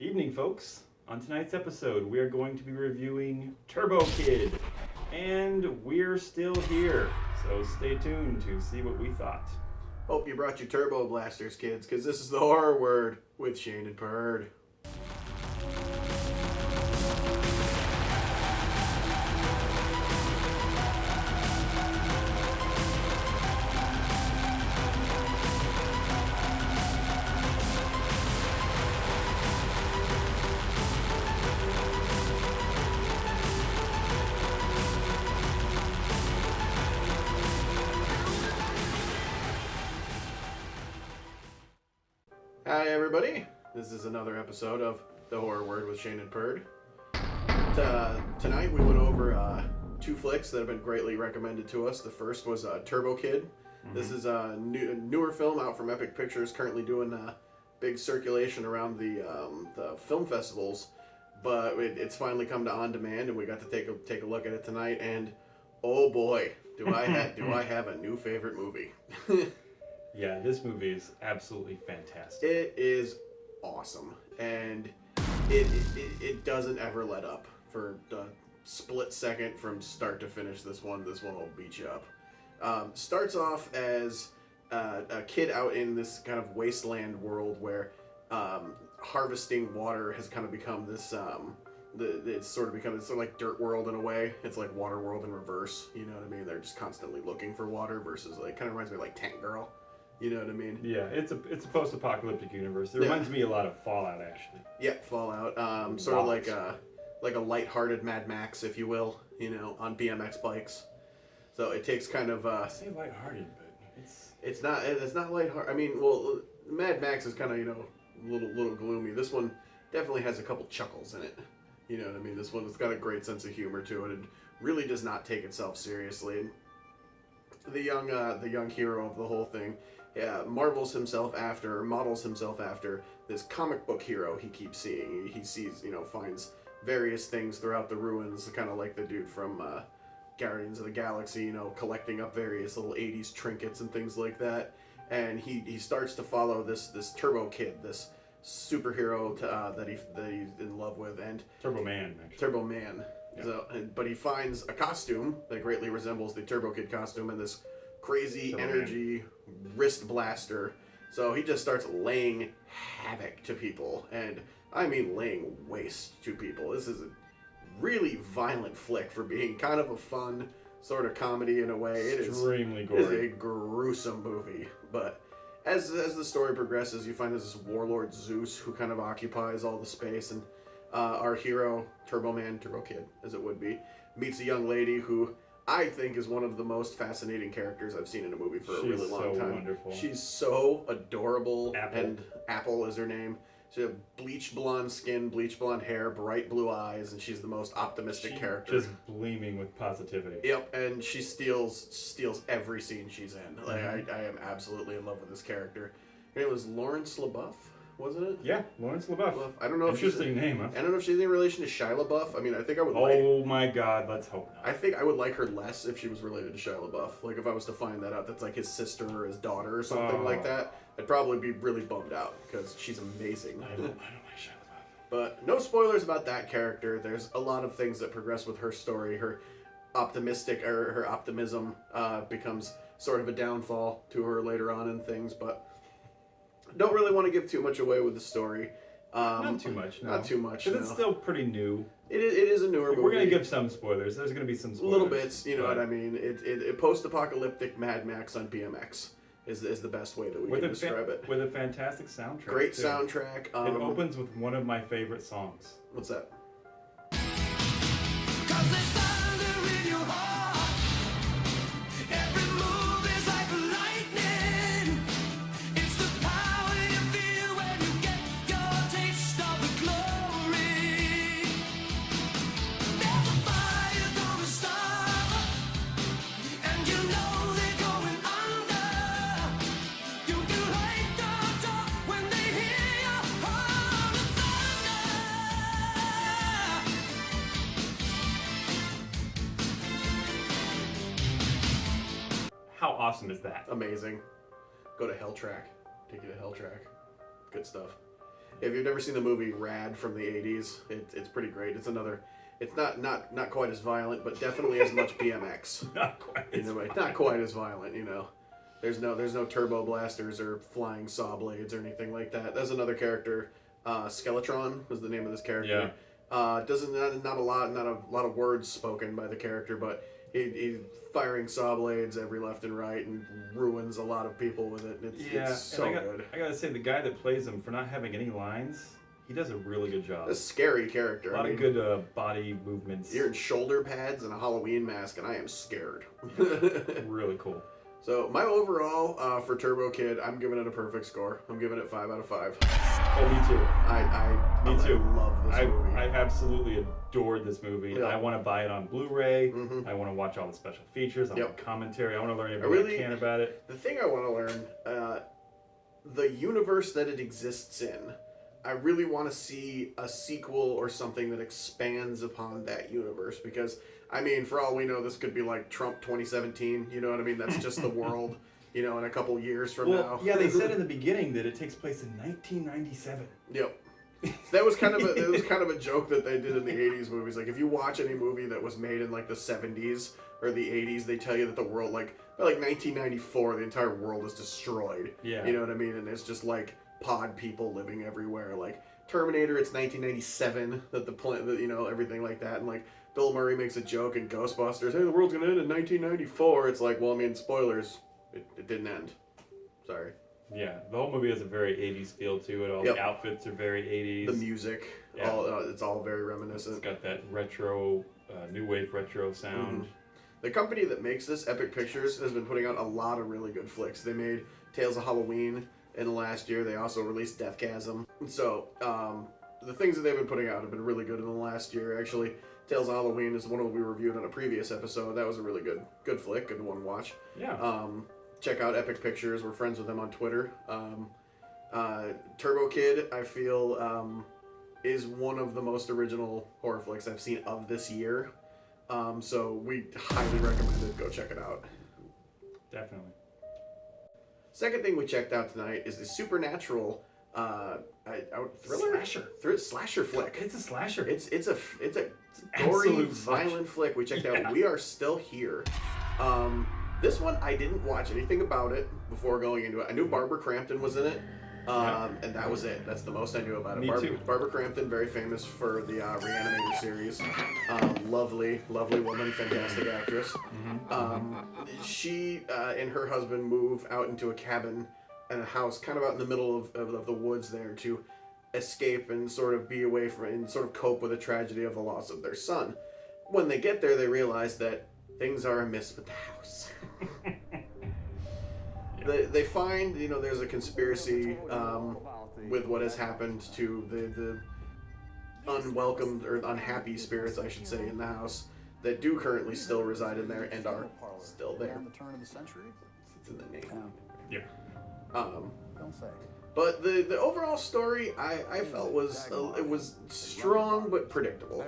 Evening, folks. On tonight's episode, we are going to be reviewing Turbo Kid, and we're still here, so stay tuned to see what we thought. Hope you brought your turbo blasters, kids, because this is the horror word with Shane and Perd. Hi, everybody. This is another episode of The Horror Word with Shane and Perd. Tonight we went over two flicks that have been greatly recommended to us. The first was Turbo Kid. Mm-hmm. This is a newer film out from Epic Pictures, currently doing big circulation around the film festivals. But it's finally come to on demand, and we got to take a look at it tonight. And oh boy, do I have a new favorite movie. Yeah, this movie is absolutely fantastic. It is awesome, and it doesn't ever let up. For the split second from start to finish, this one will beat you up. Starts off as a kid out in this kind of wasteland world where harvesting water has kind of become this. It's sort of like Dirt World in a way. It's like Water World in reverse. You know what I mean? They're just constantly looking for water versus kind of reminds me of like Tank Girl. You know what I mean? Yeah, it's a post-apocalyptic universe. It reminds me a lot of Fallout, actually. Yeah, Fallout. Sort of like a lighthearted Mad Max, if you will. You know, on BMX bikes. So it takes kind of. I say lighthearted, but it's not lighthearted. I mean, well, Mad Max is kind of a little gloomy. This one definitely has a couple chuckles in it. You know what I mean? This one has got a great sense of humor to it, and really does not take itself seriously. And the young hero of the whole thing. Models himself after this comic book hero he keeps seeing. He sees, finds various things throughout the ruins, kind of like the dude from Guardians of the Galaxy, collecting up various little 80s trinkets and things like that. And he starts to follow this Turbo Kid, this superhero that he's in love with, and Turbo Man, actually. Turbo Man. Yeah. So, but he finds a costume that greatly resembles the Turbo Kid costume, and this crazy Turbo energy Man. Wrist blaster. So he just starts laying havoc to people, and I mean laying waste to people. This is a really violent flick for being kind of a fun sort of comedy in a way. Extremely gory. It is a gruesome movie, but as the story progresses, you find there's this warlord Zeus who kind of occupies all the space, and our hero, Turbo Kid, as it would be, meets a young lady who I think is one of the most fascinating characters I've seen in a movie for a really long time. Wonderful. She's so adorable. Apple. And Apple is her name. She has bleach blonde skin, bleach blonde hair, bright blue eyes, and she's the most optimistic character. Just gleaming with positivity. Yep, and she steals every scene she's in. Like, I am absolutely in love with this character. Her name was Lawrence LaBeouf, wasn't it? Yeah, Lawrence LaBeouf. I don't know if interesting name, huh? I don't know if she's in relation to Shia LaBeouf. I mean, I think I would Oh my God, let's hope not. I think I would like her less if she was related to Shia LaBeouf. Like, if I was to find that out, that's like his sister or his daughter or something like that, I'd probably be really bummed out because she's amazing. I don't like Shia LaBeouf. But no spoilers about that character. There's a lot of things that progress with her story. Her optimism becomes sort of a downfall to her later on in things, but don't really want to give too much away with the story. Not too much, no. Not too much, because it's still pretty new. It is a newer movie. We're going to give some spoilers. There's going to be some spoilers. Little bits, you know what I mean. It post-apocalyptic Mad Max on BMX is the best way that we can describe it. With a fantastic soundtrack. Great too. soundtrack. It opens with one of my favorite songs. What's that? How awesome is that? Amazing. Go to Hell Track. Take you to Hell Track. Good stuff. If you've never seen the movie Rad from the '80s, it's pretty great. It's another. It's not quite as violent, but definitely as much BMX. Not quite. Not quite as violent, you know. There's no turbo blasters or flying saw blades or anything like that. There's another character, Skeletron was the name of this character. Yeah. Not a lot of words spoken by the character, but he firing saw blades every left and right and ruins a lot of people with it. It's so good. I gotta say, the guy that plays him, for not having any lines, he does a really good job. A scary character. A lot of good body movements. You're in shoulder pads and a Halloween mask, and I am scared. Really cool. So my overall for Turbo Kid, I'm giving it a perfect score. I'm giving it 5 out of 5. Oh, me too. Me too. I love this movie. I absolutely adored this movie. Yeah. I want to buy it on Blu-ray. Mm-hmm. I want to watch all the special features. I want commentary. I want to learn everything I can about it. The thing I want to learn, the universe that it exists in, I really want to see a sequel or something that expands upon that universe, because I mean, for all we know, this could be like Trump 2017. You know what I mean? That's just the world, you know, in a couple years from now. Yeah, they said in the beginning that it takes place in 1997. Yep. So that was kind of a joke that they did in the 80s movies. Like, if you watch any movie that was made in like the 70s or the 80s, they tell you that the world, like by like 1994, the entire world is destroyed. Yeah. You know what I mean? And it's just like pod people living everywhere. Like Terminator, it's 1997 that the plant, you know, everything like that, and like Bill Murray makes a joke in Ghostbusters, hey, the world's gonna end in 1994. It's like, well, I mean, spoilers, it didn't end. Sorry. Yeah, the whole movie has a very 80s feel to it. All the outfits are very 80s. The music, it's all very reminiscent. It's got that retro, new wave retro sound. Mm-hmm. The company that makes this, Epic Pictures, has been putting out a lot of really good flicks. They made Tales of Halloween in the last year. They also released Deathgasm. So, the things that they've been putting out have been really good in the last year. Actually, Tales of Halloween is one that we reviewed on a previous episode. That was a really good flick, good one to watch. Yeah. Check out Epic Pictures. We're friends with them on Twitter. Turbo Kid, I feel, is one of the most original horror flicks I've seen of this year. So we highly recommend it. Go check it out. Definitely. Second thing we checked out tonight is the supernatural thriller slasher flick. It's a slasher. It's a gory, violent flick. We checked out We Are Still Here. This one, I didn't watch anything about it before going into it. I knew Barbara Crampton was in it, and that was it. That's the most I knew about it. Me too. Barbara Crampton, very famous for the Reanimator series. Lovely woman, fantastic actress. Mm-hmm. She and her husband move out into a cabin and a house kind of out in the middle of the woods there to escape and sort of be away from and sort of cope with the tragedy of the loss of their son. When they get there, they realize that things are amiss with the house. They find, you know, there's a conspiracy with what has happened to the unwelcomed or unhappy spirits, I should say, in the house that do currently still reside in there and are still there. It's in the name. Yeah. But the overall story I felt was it was strong but predictable.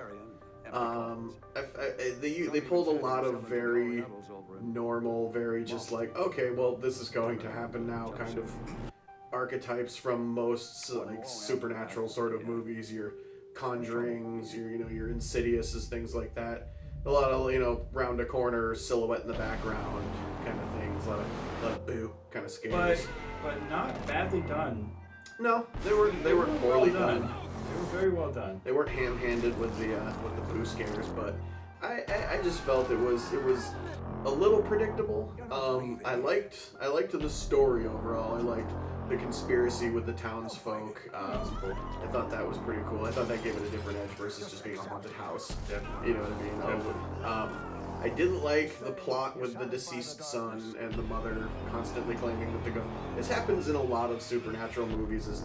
They pulled a lot of very normal, very just like, okay, well, this is going to happen now kind of archetypes from most like supernatural sort of movies. Your Conjurings, your Insidiouses, things like that. A lot of, round a corner, silhouette in the background kind of things. A lot of boo kind of scares. But not badly done. No, they were poorly done. They were very well done. They weren't ham-handed with the boo scares, but I just felt it was a little predictable. I liked the story overall. I liked the conspiracy with the townsfolk. I thought that was pretty cool. I thought that gave it a different edge versus just being a haunted house. Definitely. You know what I mean? I didn't like the plot with the deceased son and the mother constantly claiming that the ghost. This happens in a lot of supernatural movies. Is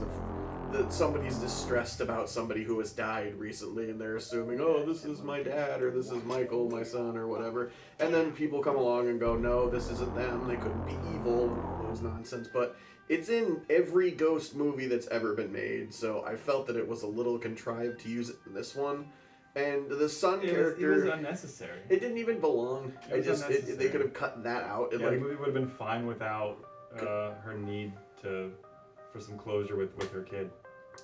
that somebody's distressed about somebody who has died recently, and they're assuming, oh, this is my dad, or this is Michael, my son, or whatever. And then people come along and go, no, this isn't them. They couldn't be evil, and all those nonsense. But it's in every ghost movie that's ever been made, so I felt that it was a little contrived to use it in this one. And the son character... It was unnecessary. It didn't even belong. They could have cut that out. The movie would have been fine without her need for some closure with her kid.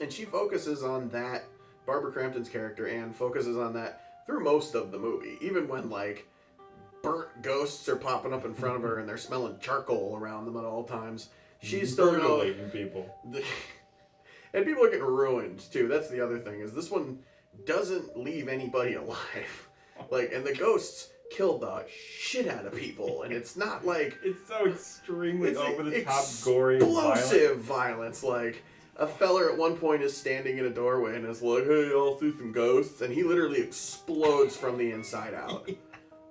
And she focuses on that, Barbara Crampton's character, and focuses on that through most of the movie. Even when, like, burnt ghosts are popping up in front of her and they're smelling charcoal around them at all times, she's still mutilating people. And people are getting ruined, too. That's the other thing, is this one doesn't leave anybody alive. Like, and the ghosts kill the shit out of people, and it's not like... It's so extremely over-the-top, gory explosive violence. Like, a feller at one point is standing in a doorway and is like, hey, I'll see some ghosts, and he literally explodes from the inside out.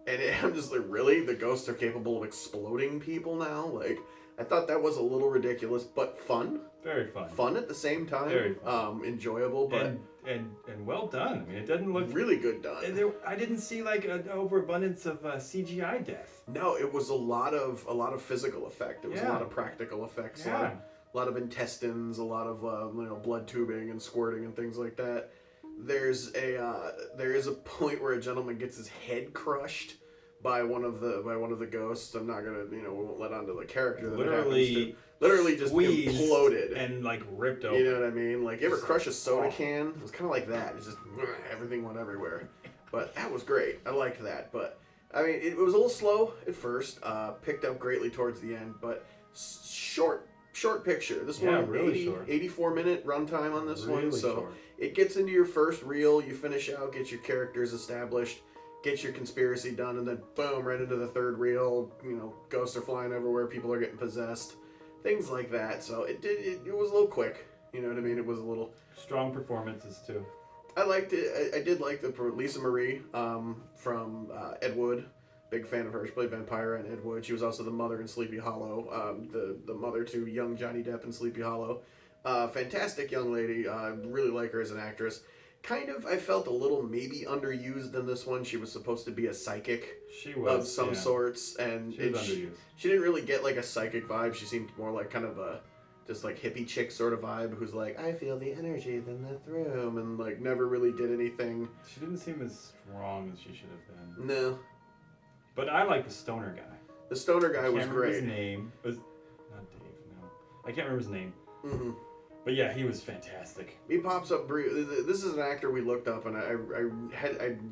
And I'm just like, really? The ghosts are capable of exploding people now? Like, I thought that was a little ridiculous, but fun. Very fun. Fun at the same time. Very fun. Enjoyable, but... And well done. I mean, it doesn't look... Really good done. I didn't see, like, an overabundance of CGI death. No, it was a lot of physical effect. It was a lot of practical effects. Yeah. A lot of intestines, a lot of blood tubing and squirting and things like that. There is a point where a gentleman gets his head crushed by one of the ghosts. I'm not gonna we won't let on to the character that literally just imploded and like ripped open. You know what I mean? Like, you ever crush a soda can? It was kind of like that. It's just everything went everywhere. But that was great. I liked that. But I mean, it was a little slow at first. Picked up greatly towards the end, but short picture. This one, really short. 84-minute runtime on this really one. So short. It gets into your first reel. You finish out, get your characters established, get your conspiracy done, and then boom, right into the third reel. Ghosts are flying everywhere. People are getting possessed. Things like that. So it was a little quick. You know what I mean? It was a little... Strong performances, too. I liked it. I did like the Lisa Marie from Ed Wood. Big fan of her. She played Vampira in Ed Wood. She was also the mother in Sleepy Hollow. The mother to young Johnny Depp in Sleepy Hollow. Fantastic young lady. Really like her as an actress. Kind of, I felt a little maybe underused in this one. She was supposed to be a psychic. She was, of some sorts, and she didn't really get like a psychic vibe. She seemed more like kind of a just like hippie chick sort of vibe, who's like, I feel the energy in the room, and like never really did anything. She didn't seem as strong as she should have been. No. But I like the stoner guy. The stoner guy was great. His name was not Dave. No, I can't remember his name. Mm-hmm. But yeah, he was fantastic. He pops up. This is an actor we looked up, and I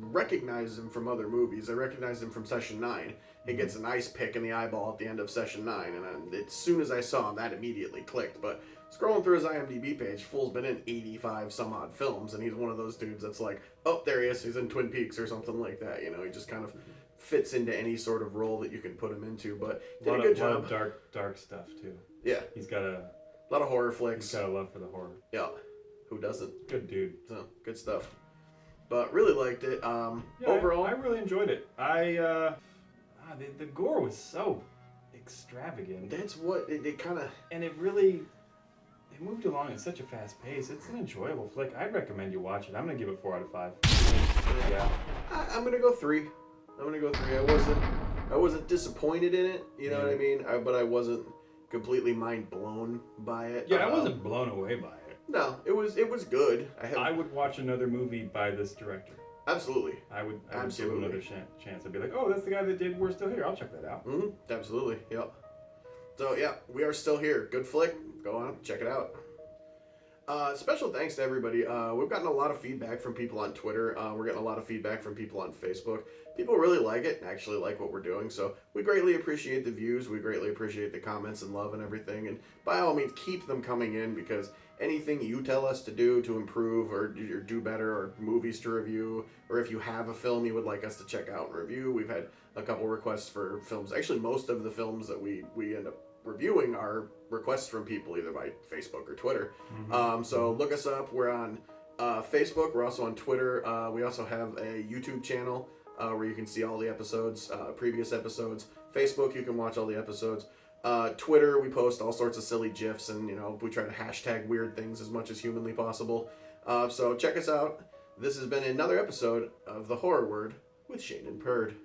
recognized him from other movies. I recognized him from Session 9. He gets an ice pick in the eyeball at the end of Session 9, and as soon as I saw him, that immediately clicked. But scrolling through his IMDb page, fool's been in 85 some odd films, and he's one of those dudes that's like, oh, there he is. He's in Twin Peaks or something like that. He just kind of fits into any sort of role that you can put him into. But did a good job. A lot of dark stuff too. Yeah, he's got a lot of horror flicks. He's got a love for the horror. Yeah, who doesn't? Good dude. So good stuff. But really liked it. Overall, I really enjoyed it. The gore was so extravagant. That's what it kind of... And it moved along at such a fast pace. It's an enjoyable flick. I'd recommend you watch it. I'm going to give it 4 out of 5. Yeah. I'm going to go 3. I wasn't disappointed in it, you know what I mean? But I wasn't completely mind blown by it. Yeah, I wasn't blown away by it. No, it was good. I would watch another movie by this director. Absolutely. I would give him another chance. I'd be like, oh, that's the guy that did We're Still Here. I'll check that out. Mm-hmm. Absolutely. Yep. So, yeah, we are still here. Good flick. Go on, check it out. Special thanks to everybody. We've gotten a lot of feedback from people on Twitter. We're getting a lot of feedback from people on Facebook. People really like it and actually like what we're doing. So we greatly appreciate the views. We greatly appreciate the comments and love and everything. And by all means, keep them coming in, because anything you tell us to do to improve or do better, or movies to review, or if you have a film you would like us to check out and review. We've had a couple requests for films. Actually, most of the films that we end up reviewing are requests from people either by Facebook or Twitter. Mm-hmm. So look us up. We're on Facebook. We're also on Twitter. We also have a YouTube channel where you can see all the episodes, previous episodes. Facebook, you can watch all the episodes. Twitter, we post all sorts of silly GIFs, and we try to hashtag weird things as much as humanly possible. So check us out. This has been another episode of The Horror Word with Shane and Purd.